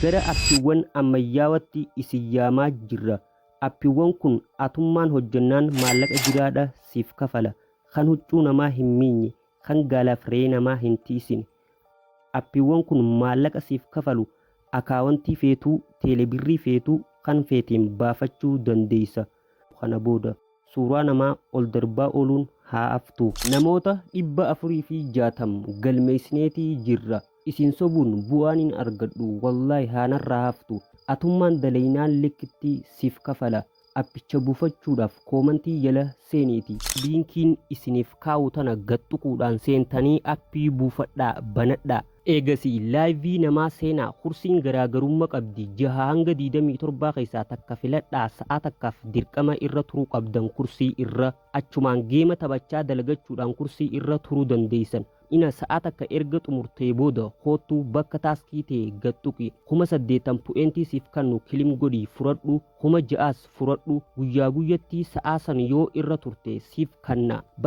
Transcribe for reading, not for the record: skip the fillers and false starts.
Gara appiiwwan ammayyaawatti isin yaamaa jirra. Appiiwwan kun atummaan hojjannaan maallaqa jiraadha siif kafala. Kan huccuu namaa hin miinye, kan gaalaaf re'ee namaa hin tiisine. Appiiwwan kun maallaqa siif kafalu akaawwantii feetuu, teelebirrii feetuu kan feeteen baafachuu dandeessa. Kana booda suuraa namaa ol darbaa ooluun haa haftu. Namoota 460 galmeessineetii jirra. Isin sobuun bu'aan hin argadhu wallahi haanarraa haftu. Atummaan dalaynaan likkitti siif kafala. Appicha buufachuudhaaf koomantii jala seeniiti. Liinkiin isiniif kaa'u tana gadhuquudhaan seentanii appii buufadhaa banadhaa. Eegasii laayivii namaa seenaa kursiin garaagarummaa qabdi 6 hanga 27 keessaa takka filadhaa sa'a takkaaf dirqama irra turuu qabdan kursii irra achumaan geema taphachaa dalagachuudhaan kursii irra turuu dandeessan. Ina sa'a takka erga xumurtee booda kootu bakka taaskii ta'e gadhuqi 80 pu'eentii siif kannu kilim godhii furadhu 6 furadhu guyyaa guyyatti sa'a san yoo irra turte siif kanna.